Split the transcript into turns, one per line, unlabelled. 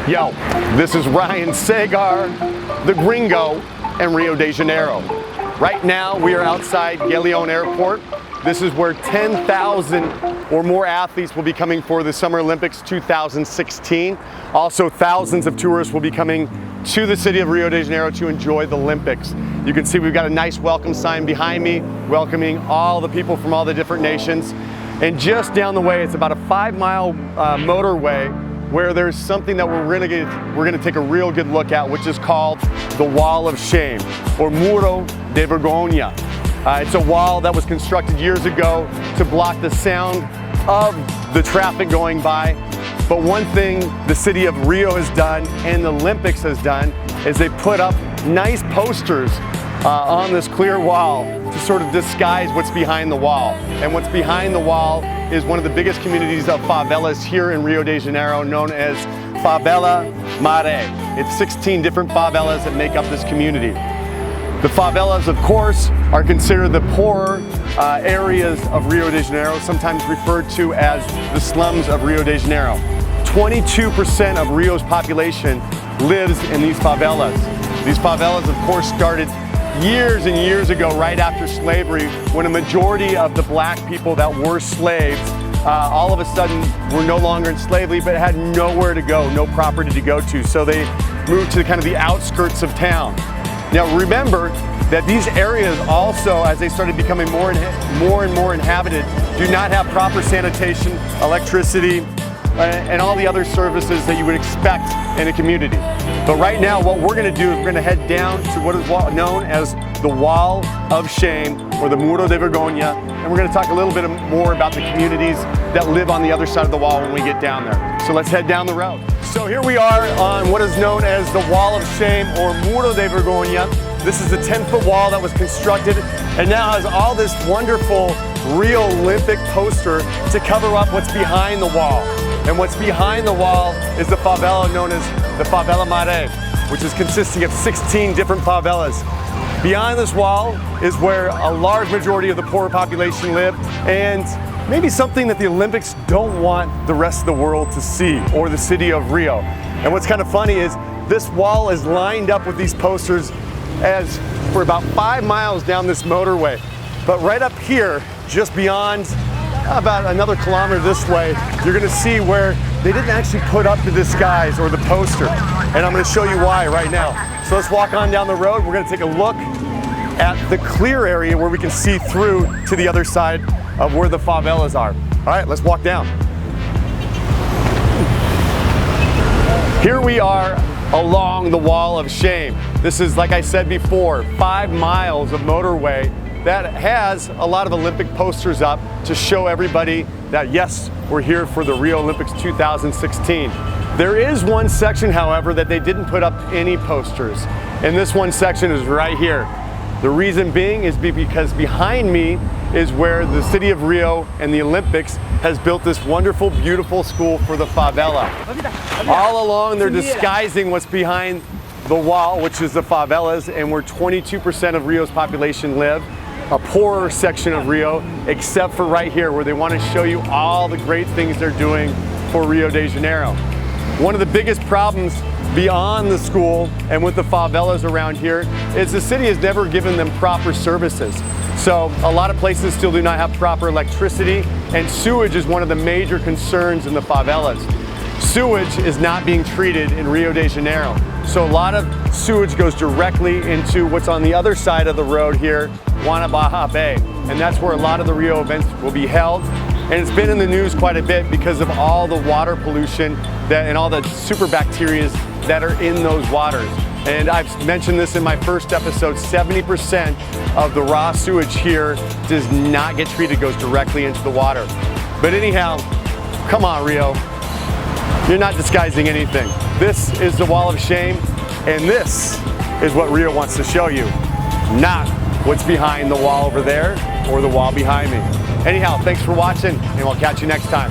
Yo, this is Ryan Sagar, the Gringo, in Rio de Janeiro. Right now, we are outside Galeão Airport. This is where 10,000 or more athletes will be coming for the Summer Olympics 2016. Also, thousands of tourists will be coming to the city of Rio de Janeiro to enjoy the Olympics. You can see we've got a nice welcome sign behind me, welcoming all the people from all the different nations. And just down the way, it's about a 5-mile motorway where there's something that we're gonna take a real good look at, which is called the Wall of Shame, or Muro de Vergonha. It's a wall that was constructed years ago to block the sound of the traffic going by. But one thing the city of Rio has done and the Olympics has done is they put up nice posters on this clear wall to sort of disguise what's behind the wall. And what's behind the wall is one of the biggest communities of favelas here in Rio de Janeiro, known as Escola Maré. It's 16 different favelas that make up this community. The favelas, of course, are considered the poorer areas of Rio de Janeiro, sometimes referred to as the slums of Rio de Janeiro. 22% of Rio's population lives in these favelas. These favelas, of course, started years and years ago, right after slavery, when a majority of the black people that were slaves all of a sudden were no longer in slavery, but had nowhere to go, no property to go to. So they moved to kind of the outskirts of town. Now remember that these areas also, as they started becoming more and more inhabited, do not have proper sanitation, electricity, and all the other services that you would expect in a community. But right now, what we're gonna do is we're gonna head down to what is known as the Wall of Shame, or the Muro de Vergonha, and we're gonna talk a little bit more about the communities that live on the other side of the wall when we get down there. So let's head down the road. So here we are on what is known as the Wall of Shame, or Muro de Vergonha. This is a 10-foot wall that was constructed and now has all this wonderful Rio Olympic poster to cover up what's behind the wall. And what's behind the wall is the favela known as the Escola Maré, which is consisting of 16 different favelas. Behind this wall is where a large majority of the poor population live, and maybe something that the Olympics don't want the rest of the world to see, or the city of Rio. And what's kind of funny is this wall is lined up with these posters as for about 5 miles down this motorway. But right up here, just beyond about another kilometer this way, you're gonna see where they didn't actually put up the disguise or the poster. And I'm gonna show you why right now. So let's walk on down the road. We're gonna take a look at the clear area where we can see through to the other side of where the favelas are. All right, let's walk down. Here we are along the Wall of Shame. This is, like I said before, 5 miles of motorway that has a lot of Olympic posters up to show everybody that yes, we're here for the Rio Olympics 2016. There is one section, however, that they didn't put up any posters. And this one section is right here. The reason being is because behind me is where the city of Rio and the Olympics has built this wonderful, beautiful school for the favela. All along, they're disguising what's behind the wall, which is the favelas, and where 22% of Rio's population live. A poorer section of Rio, except for right here where they want to show you all the great things they're doing for Rio de Janeiro. One of the biggest problems beyond the school and with the favelas around here is the city has never given them proper services. So a lot of places still do not have proper electricity, and sewage is one of the major concerns in the favelas. Sewage is not being treated in Rio de Janeiro. So a lot of sewage goes directly into what's on the other side of the road here, Guanabaja Bay. And that's where a lot of the Rio events will be held. And it's been in the news quite a bit because of all the water pollution and all the super bacteria that are in those waters. And I've mentioned this in my first episode, 70% of the raw sewage here does not get treated, goes directly into the water. But anyhow, come on, Rio. You're not disguising anything. This is the Wall of Shame, and this is what Rio wants to show you, not what's behind the wall over there or the wall behind me. Anyhow, thanks for watching, and we'll catch you next time.